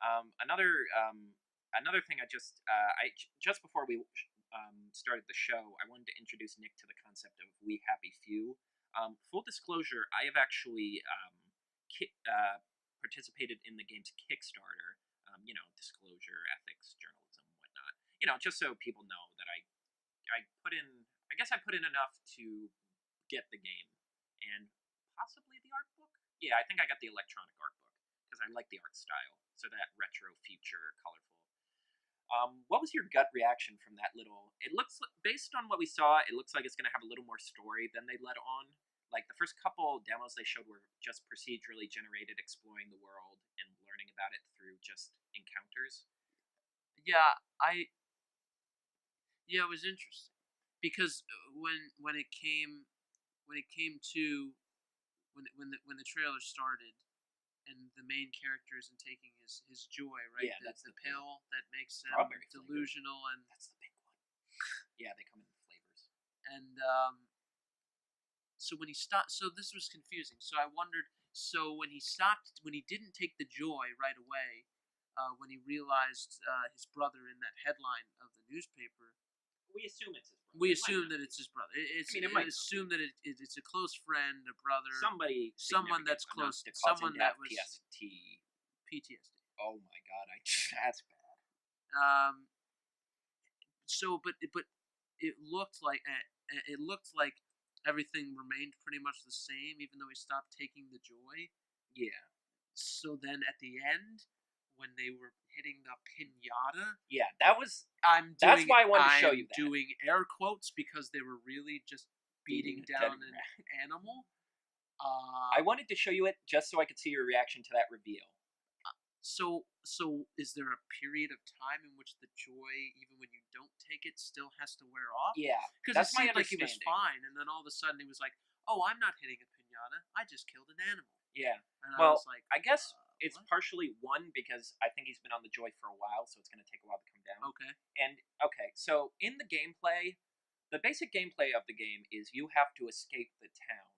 Another thing just before we started the show, I wanted to introduce Nick to the concept of We Happy Few. Full disclosure, I have actually participated in the game's Kickstarter. Disclosure, ethics, journalism, whatnot. Just so people know that I put in. I guess I put in enough to get the game and possibly the art book. Yeah, I think I got the electronic art book because I like the art style. So that retro, future, colorful. What was your gut reaction from that little? It looks based on what we saw, it looks like it's going to have a little more story than they let on. Like the first couple demos they showed were just procedurally generated, exploring the world and learning about it through just encounters. Yeah, it was interesting because when it came to when the trailer started and the main character isn't taking his joy, right? Yeah, that's the the pill that makes him strawberry delusional, and that's the big one. Yeah, they come in flavors. and so when he stopped, so this was confusing. So I wondered. So when he stopped, when he didn't take the joy right away, when he realized his brother in that headline of the newspaper, We assume it's his brother. we assume that it's his brother. It might assume that it's a close friend, a brother, someone that's close, to someone that was PST. PTSD. Oh my god, that's bad. Um. So, but it looked like everything remained pretty much the same, even though he stopped taking the joy. Yeah. So then at the end, when they were hitting the pinata, Yeah, that was. That's why I wanted to show you that. doing air quotes because they were really just beating down an animal. I wanted to show you it just so I could see your reaction to that reveal. So is there a period of time in which the joy, even when you don't take it, still has to wear off? Yeah, because it seemed like he was fine, and then all of a sudden he was like, "Oh, I'm not hitting a pinata. I just killed an animal." Yeah. And well, I was like, I guess it's what? partially one because I think he's been on the joy for a while, so it's going to take a while to come down. Okay. And okay, so in the gameplay, the basic gameplay of the game is you have to escape the town,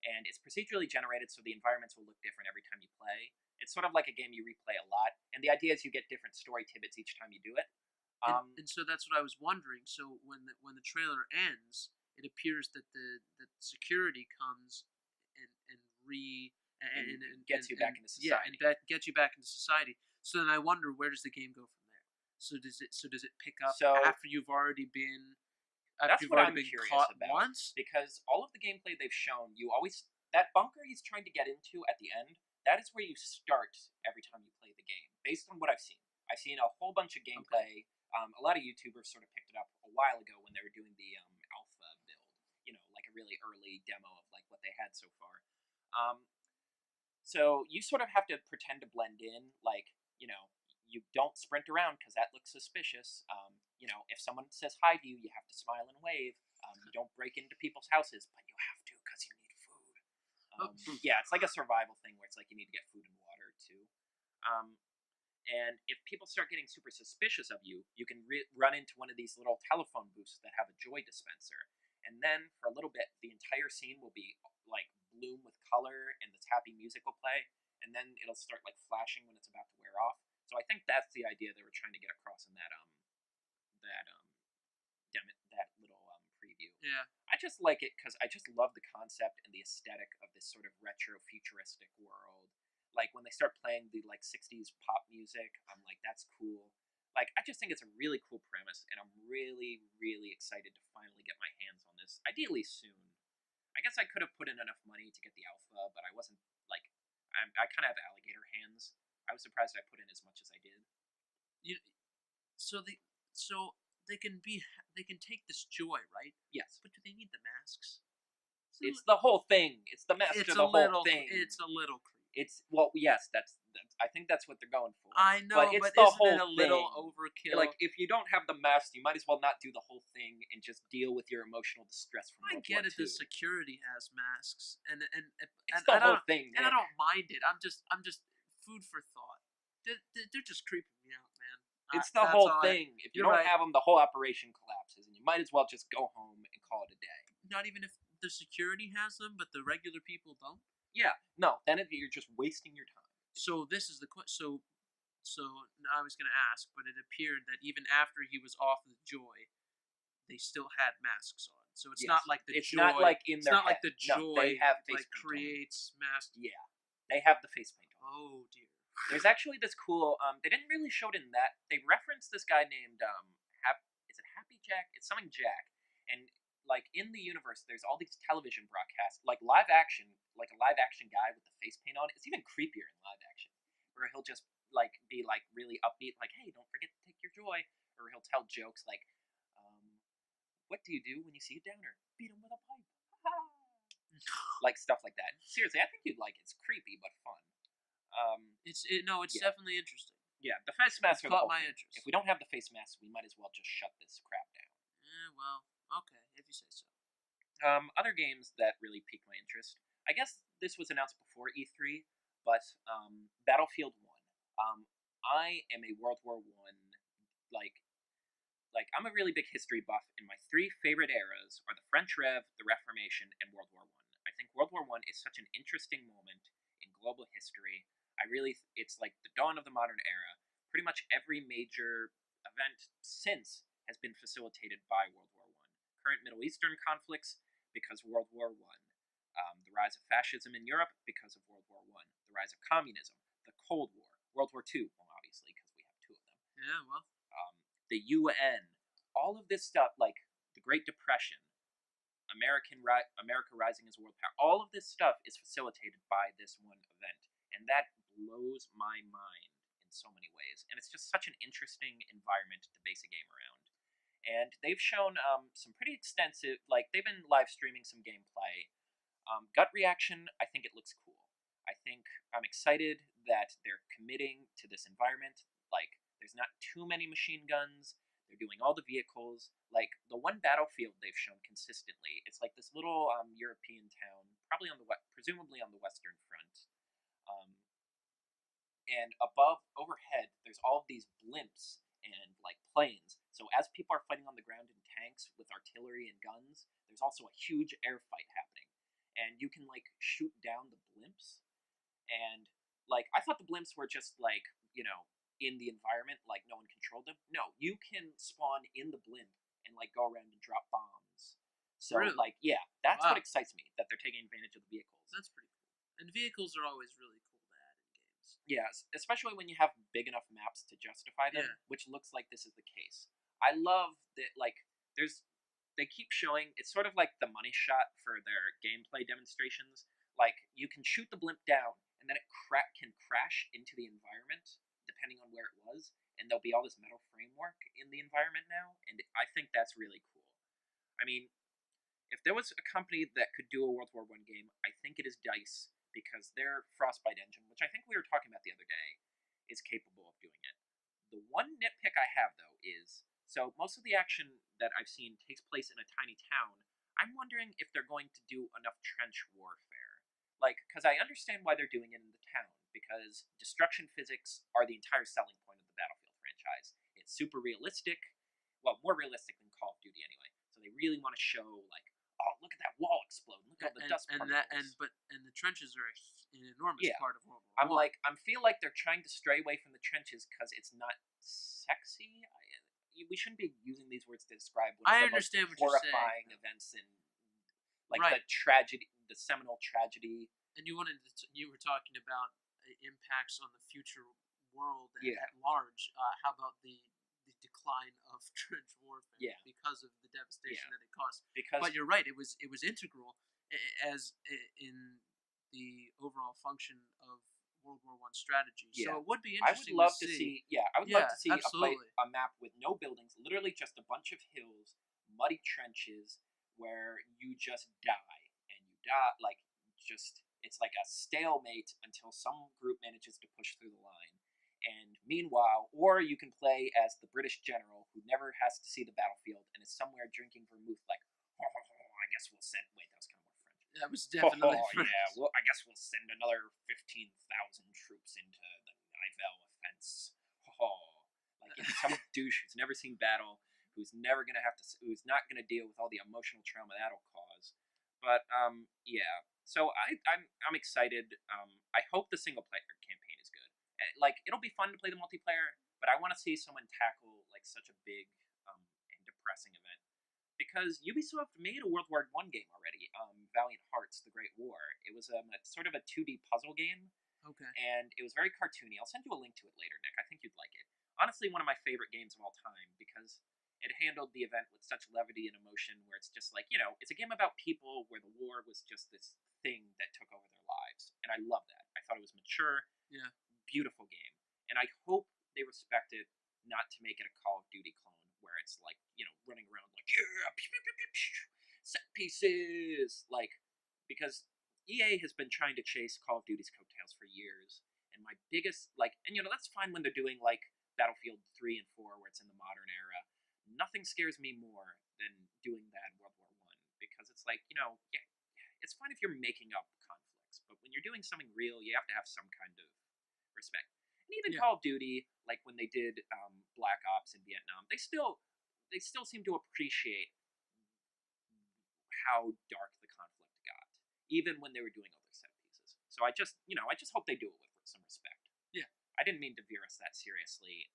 and it's procedurally generated, so the environments will look different every time you play. It's sort of like a game you replay a lot, and the idea is you get different story tidbits each time you do it. And so that's what I was wondering. So when the trailer ends, it appears that the security comes and gets you back into society. Yeah, and gets you back into society. So then I wonder, where does the game go from there? So does it pick up after you've already been that's what I'm curious caught about. Once? Because all of the gameplay they've shown, you always that bunker he's trying to get into at the end. That is where you start every time you play the game, based on what I've seen. I've seen a whole bunch of gameplay. Okay. A lot of YouTubers sort of picked it up a while ago when they were doing the alpha build. Like a really early demo of like what they had so far. So you sort of have to pretend to blend in, like you don't sprint around because that looks suspicious. If someone says hi to you, you have to smile and wave. You don't break into people's houses, but you have to because you need food. Yeah, it's like a survival thing where it's like you need to get food and water too. And if people start getting super suspicious of you, you can run into one of these little telephone booths that have a joy dispenser. And then for a little bit, the entire scene will be like bloom with color, and this happy music will play. And then it'll start like flashing when it's about to wear off. So I think that's the idea they were trying to get across in that little preview. Yeah. I just like it because I just love the concept and the aesthetic of this sort of retro futuristic world. Like when they start playing the like 60s pop music, I'm like, that's cool. Like I just think it's a really cool premise, and I'm really, really excited to finally get my hands on this. Ideally soon. I guess I could have put in enough money to get the alpha, but I wasn't like I kind of have alligator hands. I was surprised I put in as much as I did. So they can take this joy, right? Yes. But do they need the masks? It's the whole thing. It's the mask of the whole thing. It's a little creepy. It's yes, that's I think that's what they're going for. I know, but it's the isn't whole it a little overkill? Like if you don't have the mask, you might as well not do the whole thing and just deal with your emotional distress from World War II. The security has masks, and it's the whole thing, and I don't mind it. I'm just food for thought. They're just creeping me out, man. It's the whole thing. If you don't have them, the whole operation collapses, and you might as well just go home and call it a day. Not even if the security has them, but the regular people don't. Yeah, no. Then you're just wasting your time. So this is the question. So So I was going to ask, but it appeared that even after he was off the joy, they still had masks on. So it's Yes. not like the It's joy. not like in It's their not like head. the No, they joy have face like paint on. creates masks. Yeah, they have the face paint on. Oh dear. There's actually this cool. They didn't really show it in that. They referenced this guy named is it Happy Jack? It's something Jack, and like in the universe, there's all these television broadcasts, like live action, like a live action guy with the face paint on. It's even creepier in live action, where he'll just like be like really upbeat, like, "Hey, don't forget to take your joy," or he'll tell jokes like, "What do you do when you see a downer? Beat him with a pipe." Like stuff like that. Seriously, I think you'd like it. It's creepy but fun. It's Yeah. definitely interesting. Yeah, the face masks are the Caught whole my thing. interest. If we don't have the face masks, we might as well just shut this crap down. Well, okay, if you say so. Other games that really piqued my interest. I guess this was announced before E3, but Battlefield 1. I am a World War One like I'm a really big history buff, and my three favorite eras are the French Rev, the Reformation, and World War One. I think World War One is such an interesting moment in global history. It's like the dawn of the modern era. Pretty much every major event since has been facilitated by World War One. Current Middle Eastern conflicts because of World War One. The rise of fascism in Europe because of World War One. The rise of communism, the Cold War, World War Two, well, obviously because we have two of them. Yeah, well, The UN, all of this stuff, like the Great Depression, America rising as a world power, all of this stuff is facilitated by this one event, and that blows my mind in so many ways. And it's just such an interesting environment to base a game around. And they've shown some pretty extensive, like they've been live streaming some gameplay. Gut reaction, I think it looks cool. I think I'm excited that they're committing to this environment. Like, there's not too many machine guns. They're doing all the vehicles. Like the one battlefield they've shown consistently, it's like this little European town, probably presumably on the Western Front. Um, and overhead, there's all of these blimps and like planes. So as people are fighting on the ground in tanks with artillery and guns, there's also a huge air fight happening, and you can like shoot down the blimps. And like I thought the blimps were just like in the environment, like no one controlled them. No, you can spawn in the blimp and like go around and drop bombs. So Really? like yeah, that's Wow. what excites me, that they're taking advantage of the vehicles. That's pretty cool. And vehicles are always really cool to add in games. Yeah, especially when you have big enough maps to justify them, Yeah. which looks like this is the case. I love that they keep showing, it's sort of like the money shot for their gameplay demonstrations. Like you can shoot the blimp down and then it can crash into the environment depending on where it was, and there'll be all this metal framework in the environment now, and I think that's really cool. I mean, if there was a company that could do a World War One game, I think it is DICE, because their Frostbite engine, which I think we were talking about the other day, is capable of doing it. The one nitpick I have though is, so most of the action that I've seen takes place in a tiny town. I'm wondering if they're going to do enough trench warfare. Like, because I understand why they're doing it in the town, because destruction physics are the entire selling point of the Battlefield franchise. It's super realistic, well, more realistic than Call of Duty anyway. So they really want to show like, oh, look at that wall explode! Look at all the dust particles. And the trenches are an enormous Yeah. part of World War I'm One. like, I feel like they're trying to stray away from the trenches because it's not sexy. We shouldn't be using these words to describe one of I the most understand what you're saying. horrifying events in, like Right. the tragedy, the seminal tragedy. And you were talking about impacts on the future world Yeah. at large. How about the decline of trench warfare? Yeah. Because of the devastation that it caused. Because But you're right; it was integral in the overall function of World War One strategy. Yeah. So it would be I would interesting love to see. I would love Yeah, to see absolutely. a map with no buildings, literally just a bunch of hills, muddy trenches where you just die, and you die like just it's like a stalemate until some group manages to push through the line. And meanwhile, or you can play as the British general who never has to see the battlefield and is somewhere drinking vermouth, like, I guess we'll send. Wait, that was kind of more French. That was definitely Yeah. Well, I guess we'll send another 15,000 troops into the Nivelle offense. Like it's some douche who's never seen battle, who's not gonna deal with all the emotional trauma that'll cause. But yeah. So I'm excited. I hope the single player campaign is good. like it'll be fun to play the multiplayer, but I want to see someone tackle like such a big and depressing event because Ubisoft made a World War One game already, Valiant Hearts: The Great War. It was a sort of a 2D puzzle game, Okay. and it was very cartoony. I'll send you a link to it later, Nick. I think you'd like it. Honestly, one of my favorite games of all time because it handled the event with such levity and emotion. Where it's just like it's a game about people where the war was just this thing that took over their lives, and I love that. I thought it was mature, Yeah. beautiful game, and I hope they respect it, not to make it a Call of Duty clone where it's like running around like pew, pew, pew, pew, pew, set pieces because EA has been trying to chase Call of Duty's coattails for years, and my biggest and that's fine when they're doing like Battlefield 3 and 4 where it's in the modern era. Nothing scares me more than doing that in World War One because it's like yeah, it's fine if you're making up conflicts, but when you're doing something real, you have to have some kind of respect. And even Yeah. Call of Duty, like when they did Black Ops in Vietnam, they still seem to appreciate how dark the conflict got, even when they were doing other set pieces. So I just hope they do it with some respect. Yeah. I didn't mean to veer us that seriously.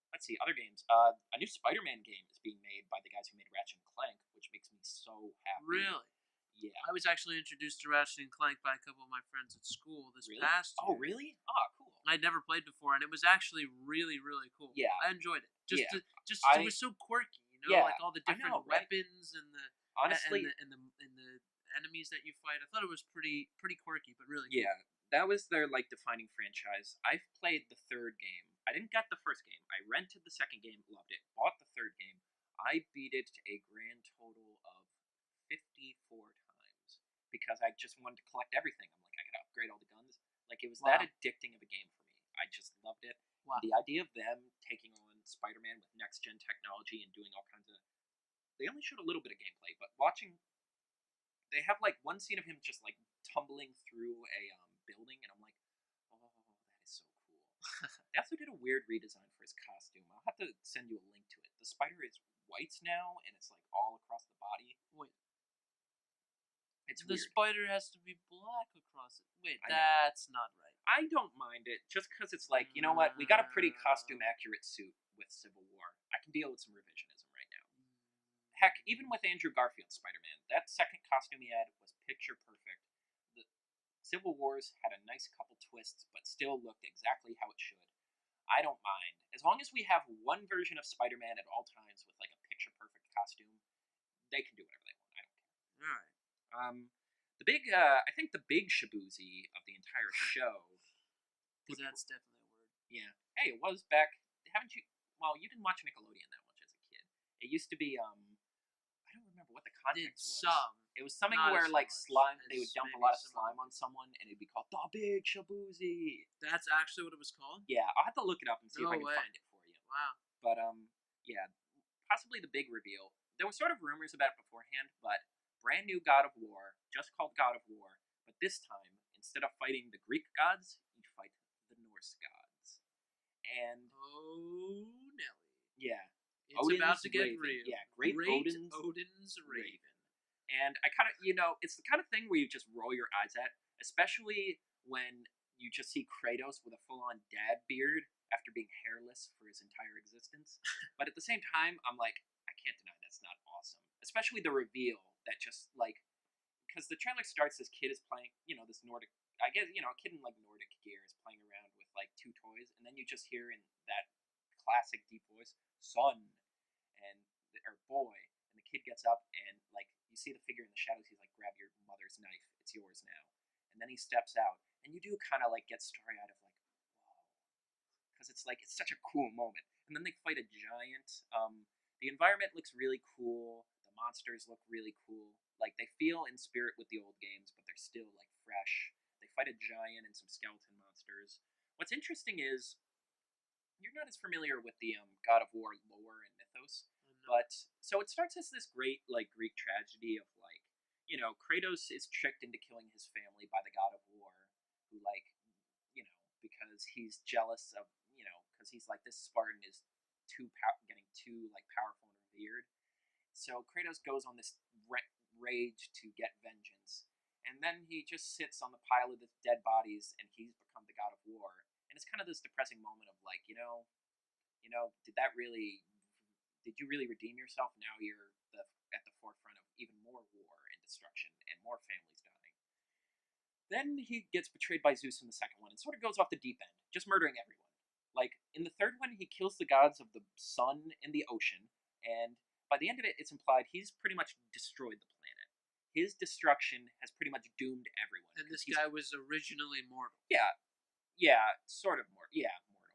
Let's see, other games. A new Spider-Man game is being made by the guys who made Ratchet and Clank, which makes me so happy. Really? Yeah. I was actually introduced to Ratchet and Clank by a couple of my friends at school this Really? past year. Oh, really? Ah, cool. I'd never played before, and it was actually really, really cool. Yeah. I enjoyed it. Just, Yeah. It was so quirky, Yeah, like all the I different know, right? weapons and the Honestly, and the enemies that you fight. I thought it was pretty quirky, but really cool. yeah, that was their defining franchise. I've played the third game. I didn't get the first game. I rented the second game, loved it. Bought the third game. I beat it to a grand total of 54 times because I just wanted to collect everything. I'm like, I gotta upgrade all the guns. Like it was that Wow. addicting of a game for me. I just loved it. Wow. The idea of them taking on Spider-Man with next gen technology and doing all kinds of they only showed a little bit of gameplay, but watching they have like one scene of him just like tumbling through a building, and I'm like, oh, that is so cool. They also did a weird redesign for his costume. I'll have to send you a link to it. The spider is white now, and it's like all across the body. Wait, It's the weird. spider has to be black across it. Wait, I know. that's not right. I don't mind it just because it's like you know what, we got a pretty costume accurate suit with Civil War. I can deal with some revisionism right now. Heck, even with Andrew Garfield's Spider-Man, that second costume he had was picture perfect. The Civil Wars had a nice couple twists, but still looked exactly how it should. I don't mind. As long as we have one version of Spider-Man at all times with like a picture perfect costume, they can do whatever they want. I don't care. All right. The big, I think the big shaboozy of the entire show. Because that's definitely a word. Yeah. Hey, it was back. Haven't you? Well, you didn't watch Nickelodeon that much as a kid. It used to be I don't remember what the context was. Some. It was something Not where as like much slime. as They would dump a maybe lot of some slime other on someone, and it'd be called the Big Shaboozy. That's actually what it was called? Yeah, I'll have to look it up and see if No I can way. find it for you. Wow. But yeah, possibly the big reveal. There were sort of rumors about it beforehand, but brand new God of War, just called God of War. But this time, instead of fighting the Greek gods, you fight the Norse gods. And Oh, Nelly. yeah, It's Odin's about to get Raven. real. Yeah, great Odin's Raven. And I kind of, it's the kind of thing where you just roll your eyes at, especially when you just see Kratos with a full-on dad beard after being hairless for his entire existence. But at the same time, I'm like, I can't deny that's not awesome. Especially the reveal that just like, because the trailer starts, this kid is playing, this Nordic, I guess, a kid in like Nordic gear is playing around with like two toys, and then you just hear in that classic deep voice, son, and or boy, and the kid gets up and like you see the figure in the shadows. He's like, grab your mother's knife, it's yours now. And then he steps out, and you do kind of like get starry-eyed of like, whoa, because it's like it's such a cool moment. And then they fight a giant. The environment looks really cool. The monsters look really cool. Like they feel in spirit with the old games, but they're still like fresh. They fight a giant and some skeleton monsters. What's interesting is you're not as familiar with the God of War lore and mythos, but so it starts as this great like Greek tragedy of like Kratos is tricked into killing his family by the God of War, who like because he's jealous of because he's like this Spartan is getting too like powerful and revered. So Kratos goes on this rage to get vengeance, and then he just sits on the pile of the dead bodies, and he's become the God of War. and it's kind of this depressing moment of like, did you really redeem yourself? Now you're at the forefront of even more war and destruction and more families dying. Then he gets betrayed by Zeus in the second one and sort of goes off the deep end, just murdering everyone. Like in the third one, he kills the gods of the sun and the ocean, and by the end of it, it's implied he's pretty much destroyed the planet. His destruction has pretty much doomed everyone. And this guy was originally mortal. Yeah, yeah, sort of mortal. Yeah, mortal.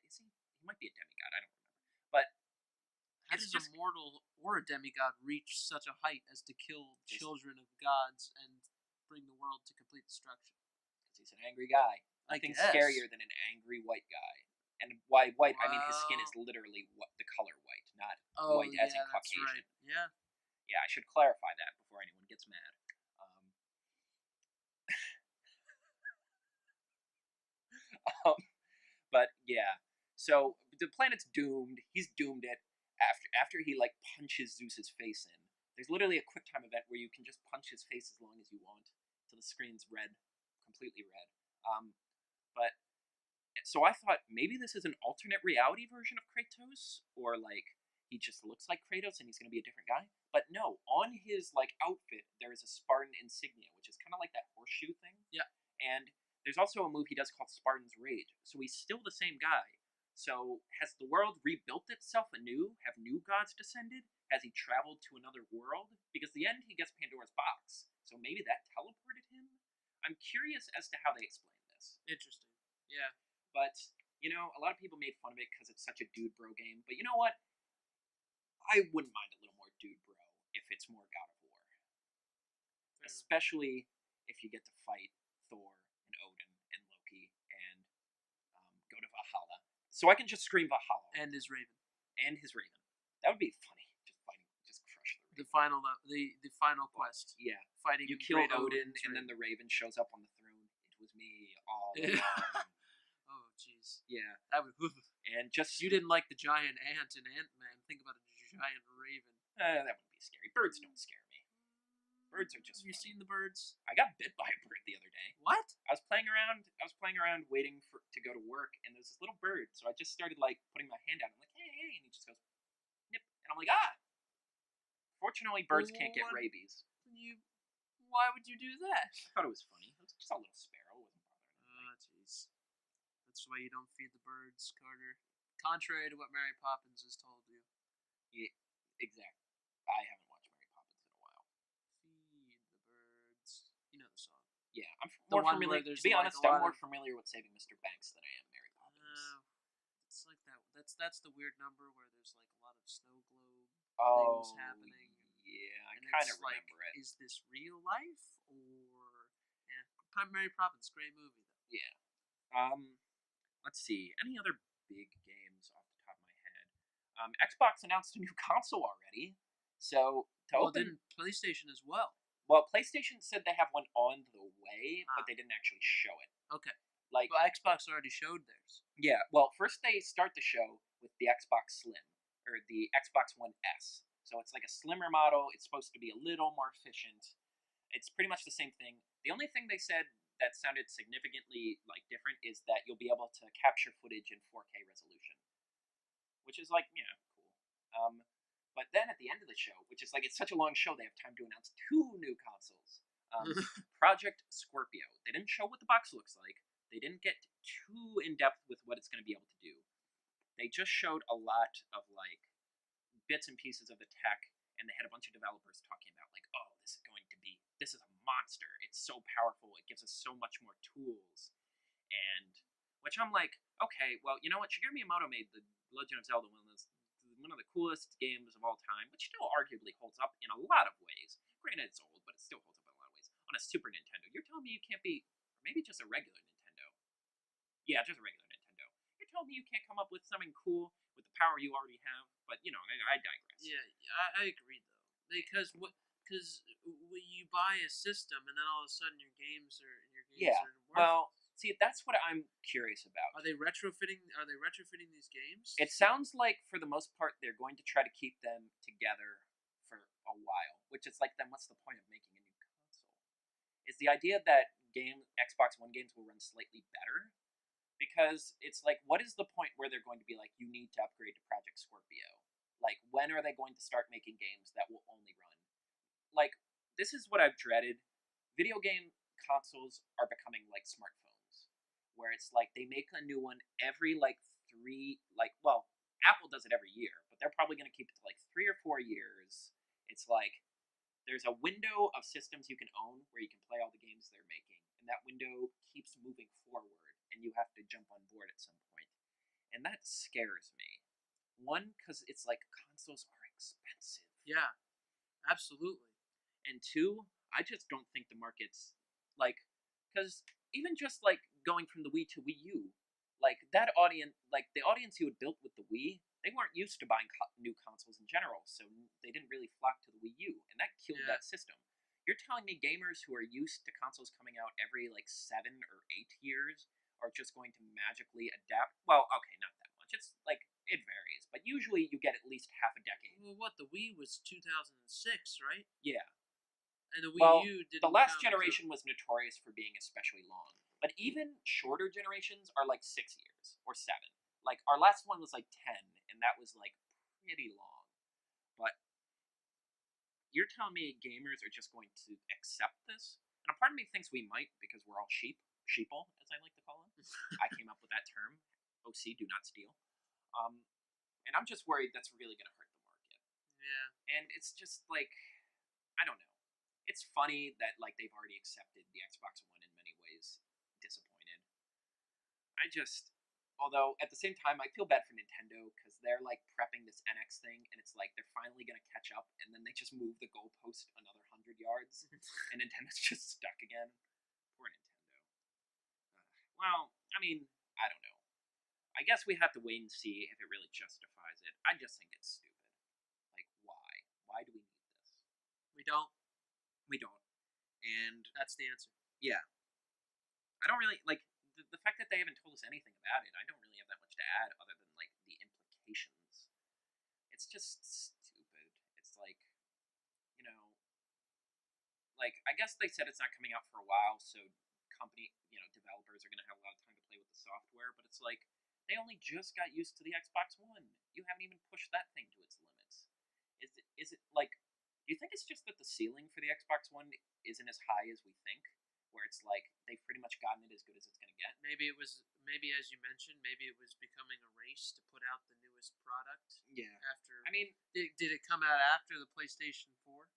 Is he? He might be a demigod. I don't remember. But how does a mortal or a demigod reach such a height as to kill children of gods and bring the world to complete destruction? Because he's an angry guy. Nothing scarier than an angry white guy. And by white, I mean his skin is literally the color white, not white as in Caucasian. Right. Yeah. Yeah, I should clarify that before anyone gets mad. But yeah, so the planet's doomed. He's doomed it after he like punches Zeus's face in. There's literally a quick time event where you can just punch his face as long as you want till the screen's red, completely red. But so I thought maybe this is an alternate reality version of Kratos, or like he just looks like Kratos and he's going to be a different guy. But no, on his like outfit there is a Spartan insignia, which is kind of like that horseshoe thing. Yeah. And there's also a move he does called Spartan's Rage. So he's still the same guy. So has the world rebuilt itself anew? Have new gods descended? Has he traveled to another world? Because the end he gets Pandora's box. So maybe that teleported him? I'm curious as to how they explain this. Interesting. Yeah. But, a lot of people made fun of it because it's such a dude bro game. But you know what? I wouldn't mind a little more dude bro if it's more God of War. Especially if you get to fight Thor and Odin and Loki and go to Valhalla. So I can just scream Valhalla. And his Raven. That would be funny. Just crush the Raven. The final quest. Yeah. Fighting you kill Odin and then the Raven shows up on the throne. It was me all along. Oh, jeez. Yeah. That would. And just you didn't like the giant ant in Ant-Man. Think about a giant raven. That wouldn't be scary. Birds don't scare me. Birds are just. Have you seen the birds? I got bit by a bird the other day. What? I was playing around waiting to go to work, and there's this little bird. So I just started like putting my hand out. I'm like, hey, and he just goes, nip, and I'm like, ah. Fortunately, birds can't get rabies. Why would you do that? I thought it was funny. It was just a little sparrow. It wasn't bothering me. Oh, jeez. That's why you don't feed the birds, Carter. Contrary to what Mary Poppins has told you. Yeah, exactly. I haven't watched Mary Poppins in a while. Feed the birds. You know the song. Yeah, I'm more familiar. To be honest, I'm more familiar with Saving Mr. Banks than I am Mary Poppins. It's like that. That's the weird number where there's like a lot of snow globe things happening. Yeah, I kind of remember it. Is this real life or? Yeah, Mary Poppins, great movie though. Yeah. Let's see. Any other big games off the top of my head? Xbox announced a new console already. So didn't PlayStation as well? Well, PlayStation said they have one on the way, but they didn't actually show it. Okay. Like, well, Xbox already showed theirs. Yeah. Well, first they start the show with the Xbox Slim or the Xbox One S. So it's like a slimmer model. It's supposed to be a little more efficient. It's pretty much the same thing. The only thing they said that sounded significantly like different is that you'll be able to capture footage in 4K resolution, which is like cool. But then at the end of the show, which is like it's such a long show, they have time to announce 2 new consoles. Project Scorpio. They didn't show what the box looks like. They didn't get too in depth with what it's going to be able to do. They just showed a lot of like bits and pieces of the tech, and they had a bunch of developers talking about like, oh, this is a monster. It's so powerful. It gives us so much more tools. And which I'm like, okay, well, you know what? Shigeru Miyamoto made the Legend of Zelda one of the coolest games of all time, which still arguably holds up in a lot of ways. Granted, it's old, but it still holds up in a lot of ways. On a Super Nintendo, you're telling me you can't beat, or maybe just a regular Nintendo. Yeah, just a regular Nintendo. You're telling me you can't come up with something cool with the power you already have. But I digress. Yeah, I agree though, because you buy a system and then all of a sudden your games are worth. Well, see, that's what I'm curious about. Are they retrofitting these games? It sounds like for the most part they're going to try to keep them together for a while, which is like, then what's the point of making a new console? Is the idea that Xbox One games will run slightly better? because it's like, what is the point where they're going to be like, you need to upgrade to Project Scorpio? Like, when are they going to start making games that will only run? Like, this is what I've dreaded. Video game consoles are becoming like smartphones, where it's like they make a new one every like Apple does it every year, but they're probably going to keep it to like 3 or 4 years. It's like there's a window of systems you can own where you can play all the games they're making, and that window keeps moving forward, and you have to jump on board at some point. And that scares me. One, because it's like consoles are expensive. Yeah, absolutely. And two, I just don't think the market's like, because even just like going from the Wii to Wii U, like that audience, like the audience you had built with the Wii, they weren't used to buying new consoles in general, so they didn't really flock to the Wii U, and that killed Yeah. that system. You're telling me gamers who are used to consoles coming out every like 7 or 8 years are just going to magically adapt? Well, okay, not that much. It's like it varies, but usually you get at least half a decade. Well, what the Wii was 2006, right? Yeah. And the Wii Well, U didn't. the last come until- generation was notorious for being especially long. But even shorter generations are like 6 years or 7. Like our last one was like 10, and that was like pretty long. But you're telling me gamers are just going to accept this? And a part of me thinks we might because we're all sheeple, as I like to call them. I came up with that term. OC, do not steal. And I'm just worried that's really going to hurt the market. Yeah. And it's just like, I don't know. It's funny that like they've already accepted the Xbox One in many ways. Disappointed. Although at the same time, I feel bad for Nintendo because they're like prepping this NX thing, and it's like they're finally gonna catch up, and then they just move the goalpost another 100 yards, and Nintendo's just stuck again. Poor Nintendo. Well, I mean, I don't know. I guess we have to wait and see if it really justifies it. I just think it's stupid. Like, why? Why do we need this? We don't. We don't. And That's the answer. yeah, I don't really like the fact that they haven't told us anything about it. I don't really have that much to add other than like the implications. It's just stupid. It's like, you know, like I guess they said it's not coming out for a while, so developers are going to have a lot of time to play with the software, but it's like they only just got used to the Xbox One. You haven't even pushed that thing to its limits. Is it like do you think it's just that the ceiling for the Xbox One isn't as high as we think? Where it's like they've pretty much gotten it as good as it's going to get? Maybe as you mentioned, maybe it was becoming a race to put out the newest product Yeah. after. I mean, did it come out after the PlayStation 4? Or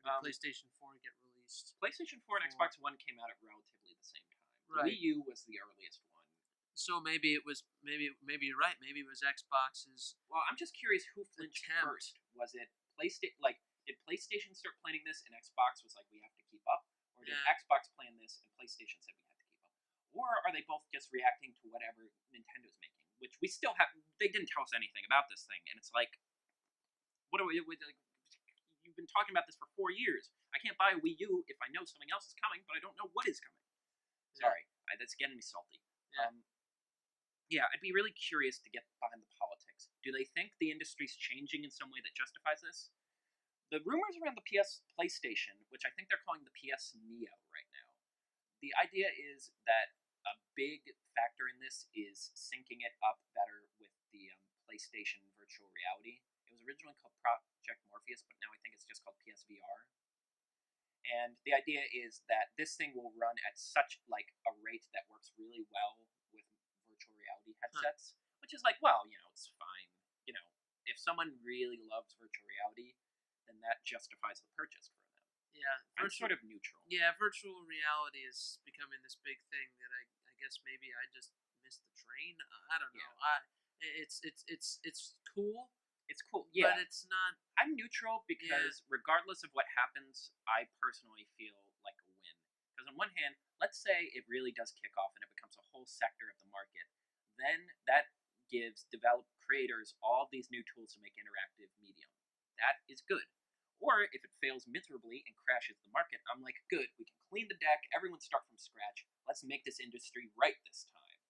did PlayStation 4 get released? PlayStation 4 and Four. Xbox One came out at relatively the same time. Right. The Wii U was the earliest one. So maybe it was maybe you're right. Maybe it was Xbox's. Well, I'm just curious who flinched Attempt. first. Was it PlayStation? Like, did PlayStation start planning this and Xbox was like, we have to keep up? Or did Yeah. Xbox plan this and PlayStation said we have to keep up? Or are they both just reacting to whatever Nintendo's making? Which we still have. They didn't tell us anything about this thing, and it's like, what are we like? You've been talking about this for 4 years. I can't buy a Wii U if I know something else is coming, but I don't know what is coming. Sorry, that's getting me salty. Yeah. Yeah, I'd be really curious to get behind the politics. Do they think the industry's changing in some way that justifies this? The rumors around the PlayStation, which I think they're calling the PS Neo right now, the idea is that a big factor in this is syncing it up better with the PlayStation virtual reality. It was originally called Project Morpheus, but now I think it's just called PSVR. And the idea is that this thing will run at such like a rate that works really well with virtual reality headsets, which is like, well, it's fine. If someone really loves virtual reality, then that justifies the purchase for them. Yeah. I'm sort of neutral. Yeah, virtual reality is becoming this big thing that I guess maybe I just missed the train. I don't know. Yeah. It's cool. It's cool, yeah. But it's not. I'm neutral because regardless of what happens, I personally feel like a win. Because on one hand, let's say it really does kick off and it becomes a whole sector of the market, then that gives developed creators all these new tools to make interactive medium. That is good. Or if it fails miserably and crashes the market, I'm like, good, we can clean the deck, everyone start from scratch, let's make this industry right this time.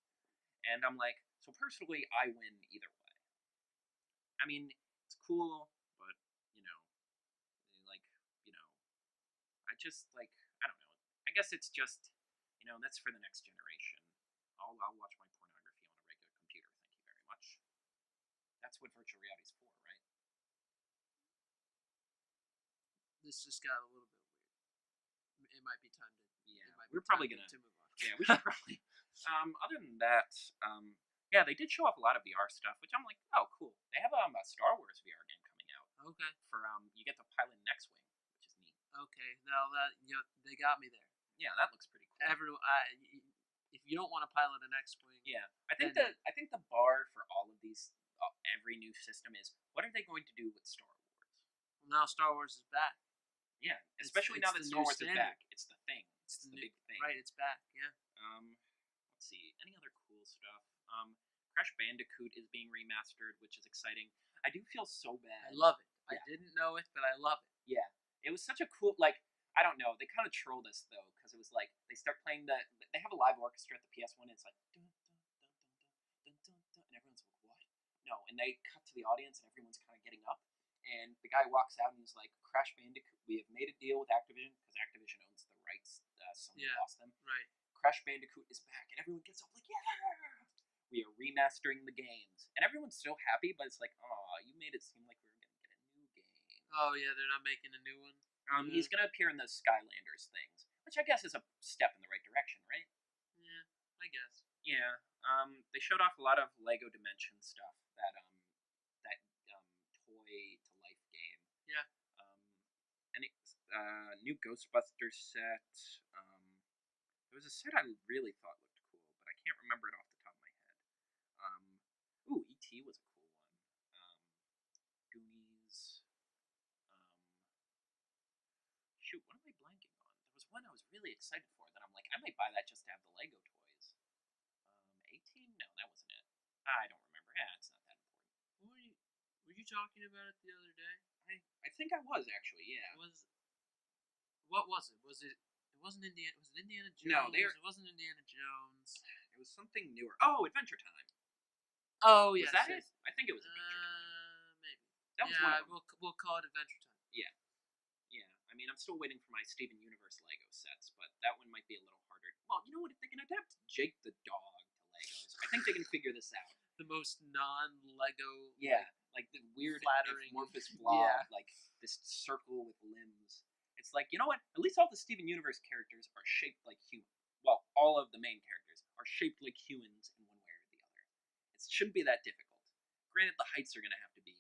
And I'm like, so personally, I win either way. I mean, it's cool, but I just I don't know. I guess it's just that's for the next generation. I'll watch my pornography. That's what virtual reality is for, right? This just got a little bit weird. It might be time to. Yeah, It might we're be probably time gonna. to move on. Yeah, we should probably. Other than that, yeah, they did show off a lot of VR stuff, which I'm like, oh, cool. They have a Star Wars VR game coming out Okay. for you get to pilot an X-wing, which is neat. Okay. Now that they got me there. Yeah, that looks pretty cool. If you don't want to pilot an X-wing, Yeah, I think then I think the bar for all of these, every new system is what are they going to do with Star Wars? now Star Wars is back. Yeah, especially now that it's the Star new Wars is standard. back. It's the thing. It's the new- big thing. Right, it's back. Yeah. Let's see. Any other cool stuff? Crash Bandicoot is being remastered, which is exciting. I do feel so bad. I love it. Yeah. I didn't know it, but I love it. Yeah, it was such a cool, like, I don't know. They kind of trolled us though, because it was like they start playing they have a live orchestra at the PS1, and it's like dun, dun, dun, dun, dun, dun, dun, and everyone's like, what? No, and they cut to the audience, and everyone's kind of getting up, and the guy walks out, and he's like, Crash Bandicoot, we have made a deal with Activision, because Activision owns the rights. Sony lost them. Right. Crash Bandicoot is back, and everyone gets up like, yeah! We are remastering the games, and everyone's so happy, but it's like, oh, you made it seem like we were gonna get a new game. Oh yeah, they're not making a new one. He's gonna appear in those Skylanders things, which I guess is a step in the right direction, right? Yeah, I guess. Yeah. They showed off a lot of Lego Dimension stuff. That toy to life game. Yeah. New Ghostbusters set. There was a set I really thought looked cool, but I can't remember it off the top of my head. E.T. was a cool one. Goonies. Shoot, what am I blanking on? There was one I was really excited for that I'm like, I might buy that just to have the Lego toys. 18? No, that wasn't it. I don't remember. Yeah, it's not that important. Were you talking about it the other day? I think I was actually, yeah. What was it? It wasn't Indiana. Was it Indiana Jones? No, it wasn't Indiana Jones. It was something newer. Oh, Adventure Time. Oh Was yes. that it? I think it was Adventure Time. Maybe. That was one of them. We'll call it Adventure Time. Yeah. I mean, I'm still waiting for my Steven Universe Lego sets, but that one might be a little harder. Well, you know what? If they can adapt Jake the dog to Legos, I think they can figure this out. The most non-Lego. Yeah, like the weird flattering amorphous blob, yeah. like this circle with limbs. It's like, you know what? At least all the Steven Universe characters are shaped like human. Well, all of the main characters are shaped like humans in one way or the other. It shouldn't be that difficult. Granted, the heights are going to have to be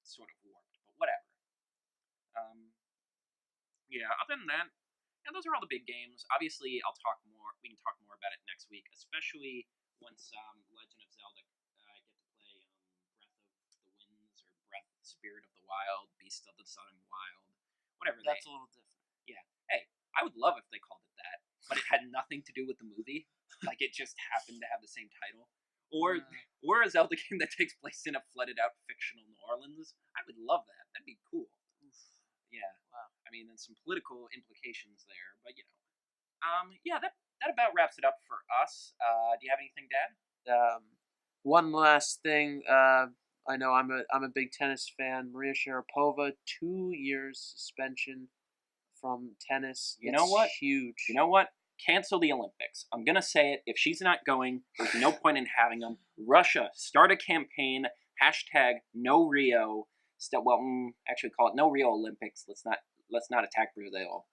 sort of warped, but whatever. Yeah, other than that, those are all the big games. Obviously, I'll talk more. We can talk more about it next week, especially once Legend of Zelda I get to play Breath of the Winds or Breath Spirit of the Wild, Beast of the Southern Wild, whatever. That's a little different. Yeah. Hey, I would love if they called it that, but it had nothing to do with the movie. Like it just happened to have the same title. Or a Zelda game that takes place in a flooded out fictional New Orleans. I would love that. That'd be cool. Yeah. Wow. I mean, there's some political implications there, but you know. Yeah, that about wraps it up for us. Do you have anything, Dad? One last thing. I know I'm a big tennis fan. Maria Sharapova, 2 years suspension from tennis. You know what? Huge. You know what? Cancel the Olympics. I'm gonna say it. If she's not going, there's no point in having them. Russia, start a campaign. #No Rio. Actually call it No Rio Olympics. Let's not attack Brazil.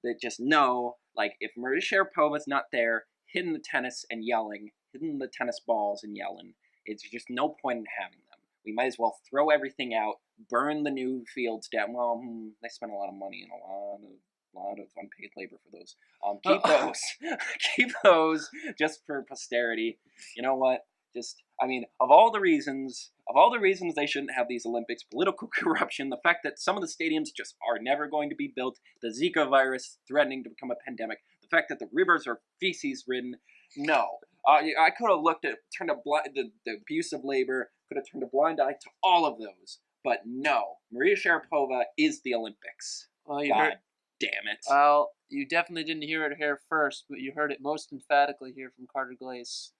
They just know, like, if Maria Sharapova's not there, hitting the tennis and yelling, hitting the tennis balls and yelling, it's just no point in having them. We might as well throw everything out, burn the new fields down. Well, they spent a lot of money and a lot of unpaid labor for those. Keep those. Keep those just for posterity. You know what? Of all the reasons they shouldn't have these Olympics, political corruption, the fact that some of the stadiums just are never going to be built, the Zika virus threatening to become a pandemic, the fact that the rivers are feces-ridden, no. I could have the abuse of labor, could have turned a blind eye to all of those, but no. Maria Sharapova is the Olympics. Well, God damn it. Well, you definitely didn't hear it here first, but you heard it most emphatically here from Carter Glaze.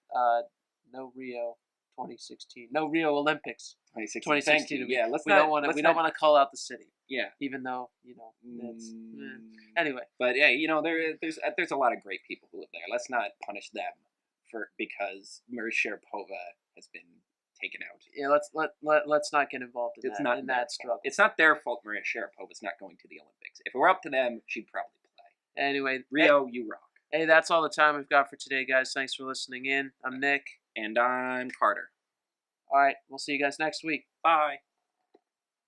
No Rio 2016. No Rio Olympics. 2016. Yeah, we don't want to call out the city. Yeah. Even though, that's anyway. But yeah, there's a lot of great people who live there. Let's not punish them because Maria Sharapova has been taken out. Yeah, let's not get involved in It's that not in their that fault. struggle. It's not their fault Maria Sharapova's not going to the Olympics. If it were up to them, she'd probably play. Anyway, Rio, you rock. Hey, that's all the time we've got for today, guys. Thanks for listening in. I'm Nick. And I'm Carter. All right, we'll see you guys next week. Bye.